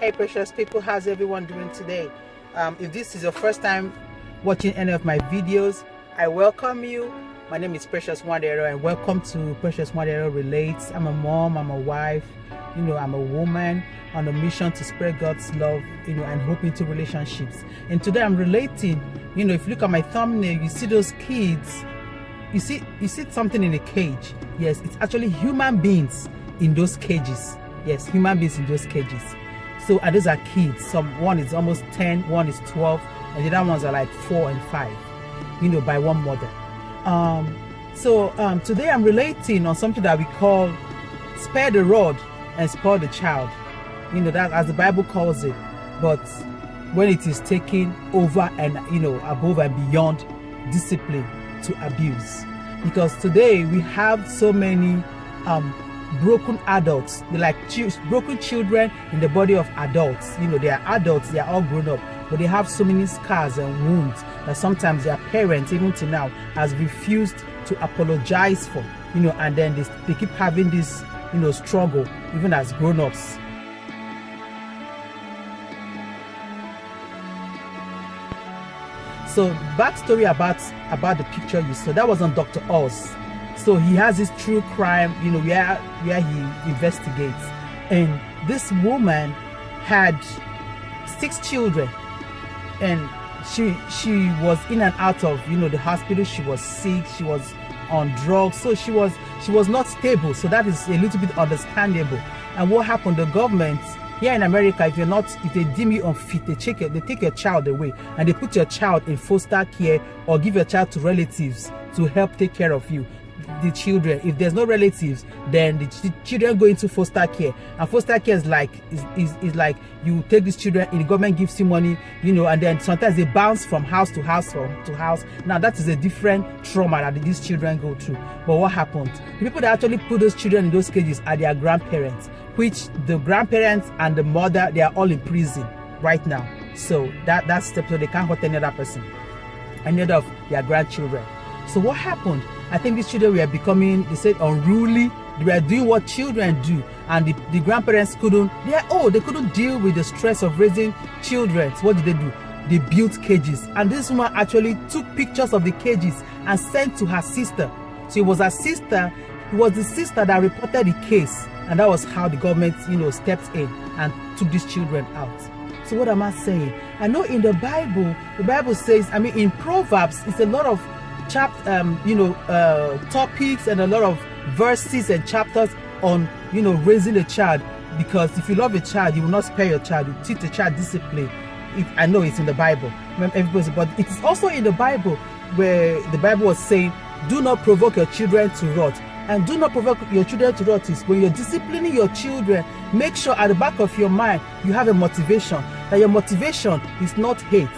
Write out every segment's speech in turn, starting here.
Hey precious people, how's everyone doing today? If this is your first time watching any of my videos, I welcome you. My name is Precious Nwadiaro and welcome to Precious Nwadiaro Relates. I'm a mom, I'm a wife, I'm a woman on a mission to spread God's love, and hope into relationships. And today I'm relating, if you look at my thumbnail, you see those kids, you see something in a cage. Yes, it's actually human beings in those cages. Yes, human beings in those cages. So those are kids. One is almost 10, one is 12, and the other ones are like 4 and 5, by one mother. Today I'm relating on something that we call spare the rod and spoil the child. That as the Bible calls it, but when it is taken over and above and beyond discipline to abuse. Because today we have so many broken adults. They're like broken children in the body of adults. They are adults, they are all grown up, but they have so many scars and wounds that sometimes their parents, even till now, has refused to apologize for, and then they keep having this, struggle even as grown-ups. So backstory about the picture you saw, that was on Dr. Oz. So he has this true crime, where he investigates. And this woman had 6 children, and she was in and out of the hospital. She was sick, she was on drugs, so she was not stable. So that is a little bit understandable. And what happened? The government here in America, if they deem you unfit, they take your child away and they put your child in foster care or give your child to relatives to help take care of you. The children, if there's no relatives, then the children go into foster care, and foster care is like you take these children and the government gives you money, and then sometimes they bounce from house to house to house. Now that is a different trauma that these children go through. But what happens? The people that actually put those children in those cages are their grandparents, which the grandparents and the mother, they are all in prison right now. So that's step, so they can't hurt any other person, any other of their grandchildren. So what happened? I think these children were becoming, they said, unruly. They were doing what children do, and the grandparents couldn't deal with the stress of raising children. So what did they do? They built cages, and this woman actually took pictures of the cages and sent to her sister. So it was her sister, it was the sister that reported the case, and that was how the government, stepped in and took these children out. So what am I saying? I know in the Bible says, in Proverbs, it's a lot of topics and a lot of verses and chapters on raising a child. Because if you love a child, you will not spare your child. You teach the child discipline. I know it's in the Bible, but it is also in the Bible where the Bible was saying, do not provoke your children to wrath. And do not provoke your children to wrath is when you're disciplining your children, make sure at the back of your mind you have a motivation, that your motivation is not hate,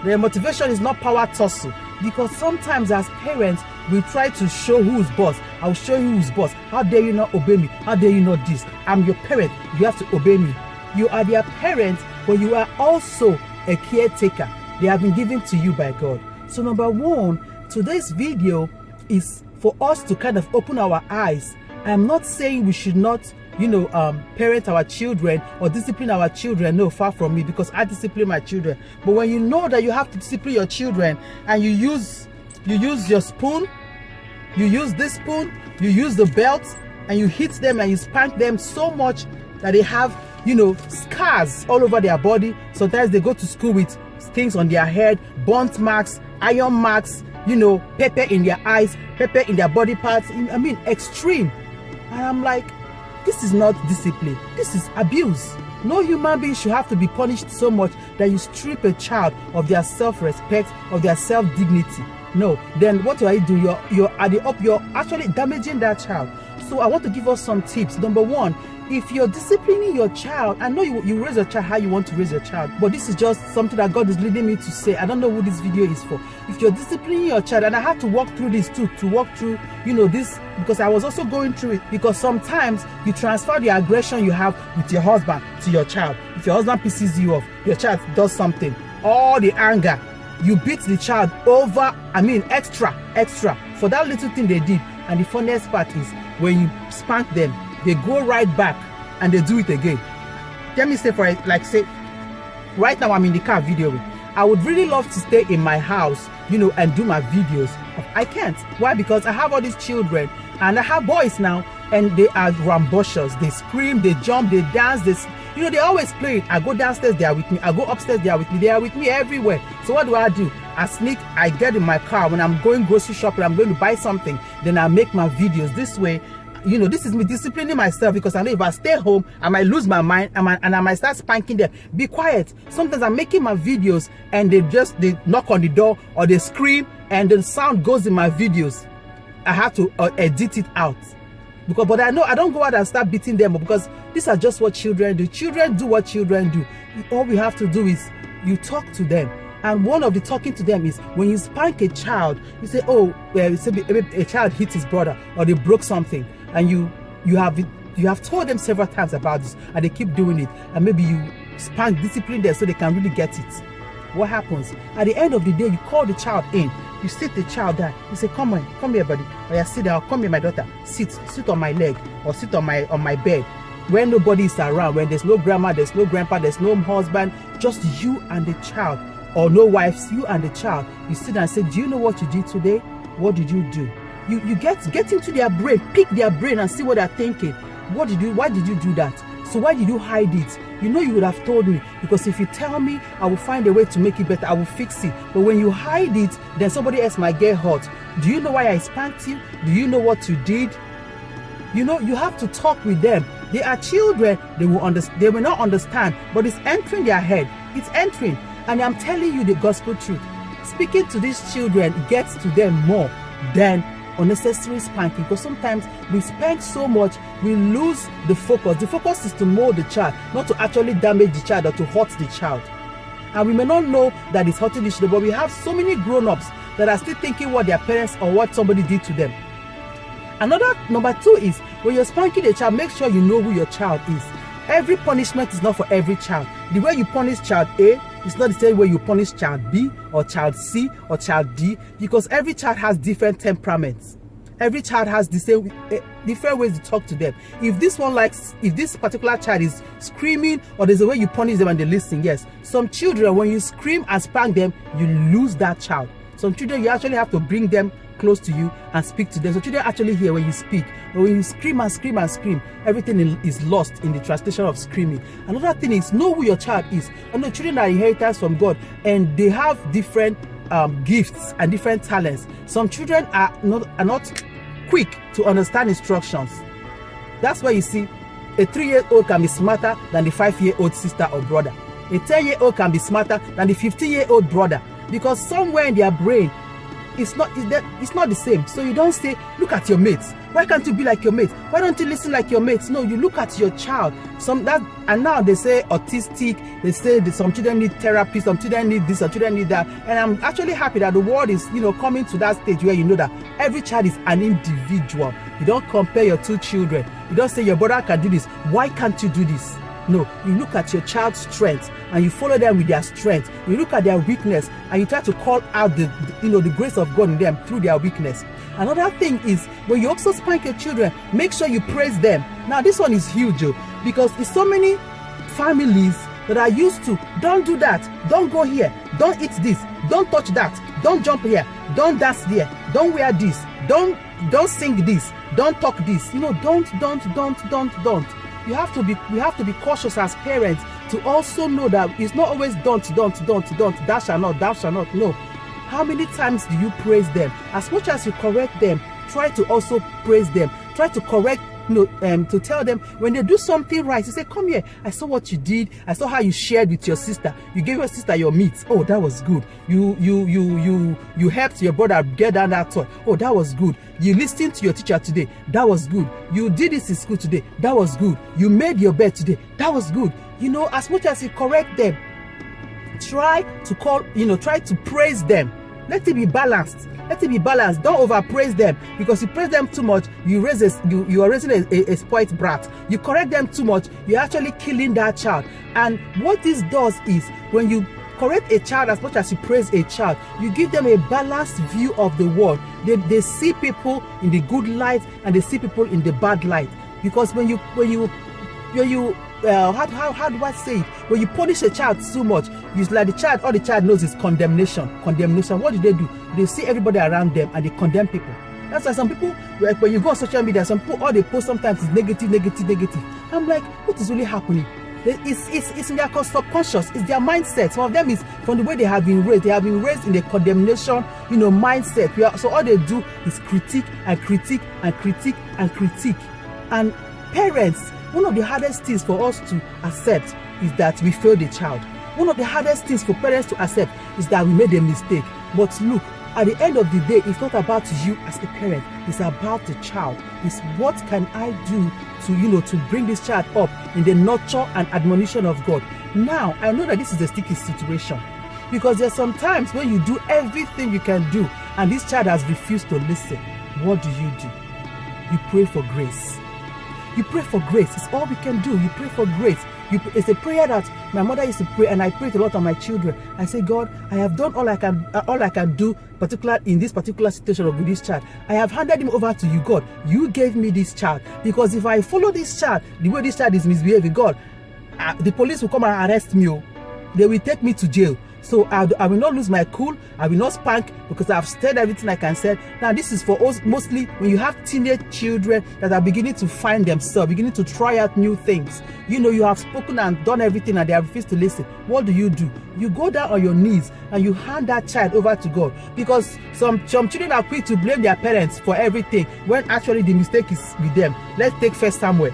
that your motivation is not power tussle. Because sometimes as parents, we try to show who's boss. I'll show you who's boss. How dare you not obey me? How dare you not this? I'm your parent. You have to obey me. You are their parent, but you are also a caretaker. They have been given to you by God. So number one, today's video is for us to kind of open our eyes. I'm not saying we should not parent our children or discipline our children. No, far from me, because I discipline my children. But when you know that you have to discipline your children and you use your spoon, you use this spoon, you use the belt, and you hit them and you spank them so much that they have scars all over their body. Sometimes they go to school with things on their head, burnt marks, iron marks, pepper in their eyes, pepper in their body parts. Extreme. And I'm like, this is not discipline. This is abuse. No human being should have to be punished so much that you strip a child of their self-respect, of their self-dignity. No. Then what are you doing? You're actually damaging that child. So I want to give us some tips. Number one, if you're disciplining your child, I know you raise your child how you want to raise your child, but this is just something that God is leading me to say. I don't know who this video is for. If you're disciplining your child, and I had to walk through this too, this, because I was also going through it, because sometimes you transfer the aggression you have with your husband to your child. If your husband pisses you off, your child does something, all the anger, you beat the child over, extra for that little thing they did. And the funniest part is when you spank them, they go right back and they do it again. let me say say right now I'm in the car videoing. I would really love to stay in my house, and do my videos. I can't. Why? Because I have all these children, and I have boys now, and they are rambunctious. They scream, they jump, they dance, they always play it. I go downstairs, they are with me. I go upstairs, they are with me. They are with me everywhere. So what do? I sneak, I get in my car when I'm going grocery shopping, I'm going to buy something, then I make my videos this way. This is me disciplining myself, because I know if I stay home, I might lose my mind and I might start spanking them. Be quiet. Sometimes I'm making my videos and they knock on the door or they scream and the sound goes in my videos. I have to edit it out. But I know I don't go out and start beating them, because these are just what children do. Children do what children do. All we have to do is you talk to them. And one of the talking to them is when you spank a child, you say, a child hit his brother or they broke something, and you have told them several times about this and they keep doing it, and maybe you discipline them so they can really get it. What happens? At the end of the day, you call the child in, you sit the child down, you say, come here, buddy, or you sit down, come here, my daughter, sit on my leg or sit on my bed. When nobody is around, when there's no grandma, there's no grandpa, there's no husband, just you and the child, or no wives, you and the child, you sit and say, do you know what you did today? What did you do? You get into their brain, pick their brain and see what they're thinking. Why did you do that? So why did you hide it? You would have told me, because if you tell me, I will find a way to make it better. I will fix it. But when you hide it, then somebody else might get hurt. Do you know why I spanked you? Do you know what you did? You have to talk with them. They are children. They will not understand, but it's entering their head. It's entering. And I'm telling you the gospel truth. Speaking to these children gets to them more than unnecessary spanking, because sometimes we spank so much we lose the focus. The focus is to mold the child, not to actually damage the child or to hurt the child. And we may not know that it's hurting the children, but we have so many grown-ups that are still thinking what their parents or what somebody did to them. Number two is, when you're spanking a child, make sure you know who your child is. Every punishment is not for every child. The way you punish child A is not the same way you punish child B or child C or child D, because every child has different temperaments. Every child has different ways to talk to them. If this particular child is screaming, or there's a way you punish them and they listen, yes. Some children, when you scream and spank them, you lose that child. Some children, you actually have to bring them close to you and speak to them. So children actually hear when you speak. But when you scream and scream and scream, everything is lost in the translation of screaming. Another thing is, know who your child is. And the children are inheritors from God, and they have different gifts and different talents. Some children are not quick to understand instructions. That's why you see a 3-year-old can be smarter than the 5-year-old sister or brother. A 10-year-old can be smarter than the 15-year-old brother, because somewhere in their brain it's not the same. So you don't say, look at your mates. Why can't you be like your mates? Why don't you listen like your mates? No, you look at your child. And now they say autistic. They say that some children need therapy. Some children need this. Some children need that. And I'm actually happy that the world is, coming to that stage where you know that every child is an individual. You don't compare your two children. You don't say your brother can do this. Why can't you do this? No, you look at your child's strength and you follow them with their strength. You look at their weakness and you try to call out the grace of God in them through their weakness. Another thing is, when you also spank your children, make sure you praise them. Now, this one is huge, because it's so many families that are used to, don't do that, don't go here, don't eat this, don't touch that, don't jump here, don't dance there, don't wear this, don't sing this, don't talk this. Don't. We have to be cautious as parents to also know that it's not always don't, thou shalt not. No. How many times do you praise them? As much as you correct them, try to also praise them. Try to correct, to tell them when they do something right. You say, come here, I saw what you did. I saw how you shared with your sister. You gave your sister your meat. Oh, that was good. You helped your brother get down that toy. Oh, that was good. You listened to your teacher today. That was good. You did this in school today. That was good. You made your bed today. That was good. As much as you correct them, try to praise them. Let it be balanced. Don't overpraise them, because you praise them too much, you are raising a spoiled brat. You correct them too much, you're actually killing that child. And what this does is, when you correct a child as much as you praise a child, you give them a balanced view of the world. They see people in the good light and they see people in the bad light. Because when you how do I say it? When you punish a child too much, it's like all the child knows is condemnation. What do? They see everybody around them and they condemn people. That's why some people, like when you go on social media, some people, all they post sometimes is negative. I'm like, what is really happening? It's in their subconscious. It's their mindset. Some of them is from the way they have been raised. They have been raised in the condemnation, mindset. So all they do is critique. And parents, one of the hardest things for us to accept is that we failed the child. One of the hardest things for parents to accept is that we made a mistake. But look, at the end of the day, it's not about you as a parent. It's about the child. It's what can I do to bring this child up in the nurture and admonition of God. Now, I know that this is a sticky situation because there's sometimes when you do everything you can do and this child has refused to listen. What do? You pray for grace. You pray for grace. It's all we can do. You pray for grace. It's a prayer that my mother used to pray, and I prayed a lot on my children. I say, God, I have done all I can do, in this particular situation with this child. I have handed him over to you, God. You gave me this child, because if I follow this child, the way this child is misbehaving, God, the police will come and arrest me. They will take me to jail. So I will not lose my cool. I will not spank because I've said everything I can say. Now this is for us mostly when you have teenage children that are beginning to find themselves, beginning to try out new things. You have spoken and done everything and they have refused to listen. What do? You go down on your knees and you hand that child over to God, because some children are quick to blame their parents for everything when actually the mistake is with them. Let's take 1 Samuel.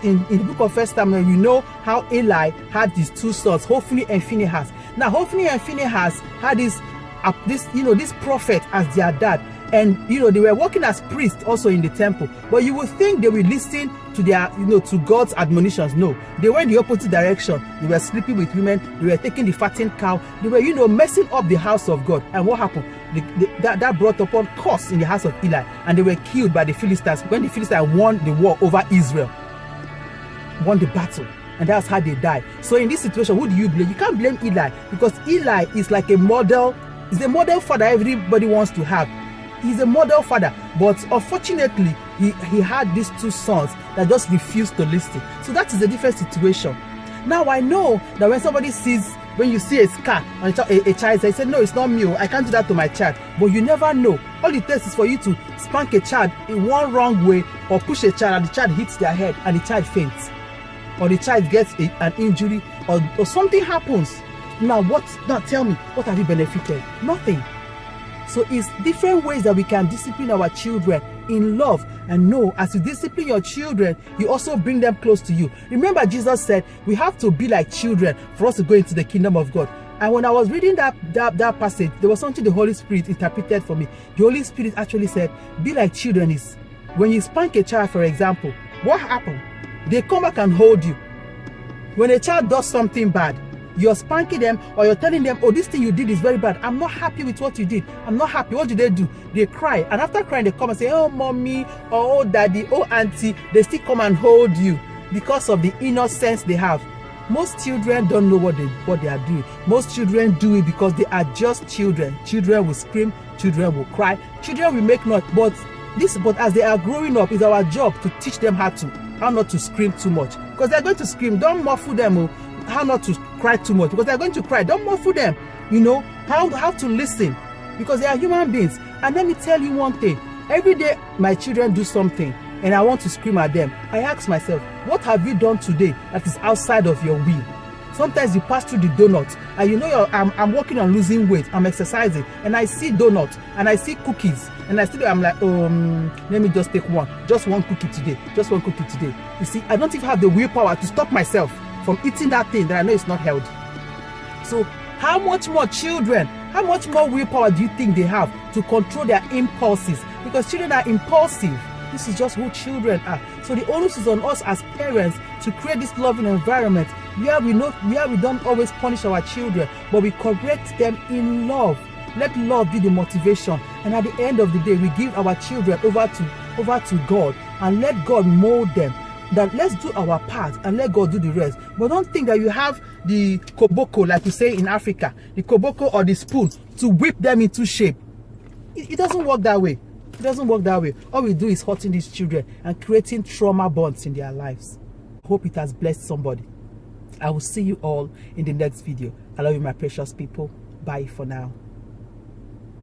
In the book of 1 Samuel, you know how Eli had these two sons, Hophni and Phinehas. Now, Hophni and Phinehas had this prophet as their dad. And, they were working as priests also in the temple. But you would think they would listen to their, to God's admonitions. No, they went the opposite direction. They were sleeping with women. They were taking the fattened cow. They were, messing up the house of God. And what happened? That brought upon curse in the house of Eli. And they were killed by the Philistines when the Philistines won the war over Israel. Won the battle, and that's how they died. So in this situation, who do you blame? You can't blame Eli, because Eli is like a model. He's a model father everybody wants to have. He's a model father, but unfortunately he had these two sons that just refused to listen. So that is a different situation. Now I know that when you see a scar on a child, they say, no, it's not me, I can't do that to my child. But you never know. All it takes is for you to spank a child in one wrong way, or push a child and the child hits their head and the child faints, or the child gets an injury, or something happens. Now tell me, what have you benefited? Nothing. So it's different ways that we can discipline our children in love. And know, as you discipline your children, you also bring them close to you. Remember, Jesus said we have to be like children for us to go into the kingdom of God. And when I was reading that passage, there was something the Holy Spirit interpreted for me. The Holy Spirit actually said, be like children is when you spank a child, for example, what happened? They come back and hold you. When a child does something bad, you're spanking them, or you're telling them, oh, this thing you did is very bad. I'm not happy with what you did. I'm not happy. What do? They cry. And after crying, they come and say, oh, mommy, or oh, daddy, oh, auntie. They still come and hold you because of the innocence they have. Most children don't know what they are doing. Most children do it because they are just children. Children will scream. Children will cry. Children will make noise. But as they are growing up, it's our job to teach them how not to scream too much. Because they're going to scream. Don't muffle them. How not to cry too much, because they're going to cry. Don't muffle them. How to listen, because they are human beings. And let me tell you one thing. Every day my children do something and I want to scream at them, I ask myself, what have you done today that is outside of your will? Sometimes you pass through the donut and I'm working on losing weight, I'm exercising, and I see donuts and I see cookies, and I'm like, let me just take just one cookie today. You see, I don't even have the willpower to stop myself from eating that thing that I know is not healthy. So how much more children, how much more willpower do you think they have to control their impulses? Because children are impulsive. This is just who children are. So the onus is on us as parents to create this loving environment where we don't always punish our children, but we correct them in love. Let love be the motivation. And at the end of the day, we give our children over to God and let God mold them. That let's do our part and let God do the rest. But don't think that you have the koboko, like we say in Africa, the koboko or the spoon to whip them into shape. It doesn't work that way. It doesn't work that way. All we do is hurting these children and creating trauma bonds in their lives. Hope it has blessed somebody. I will see you all in the next video. I love you, my precious people. Bye for now.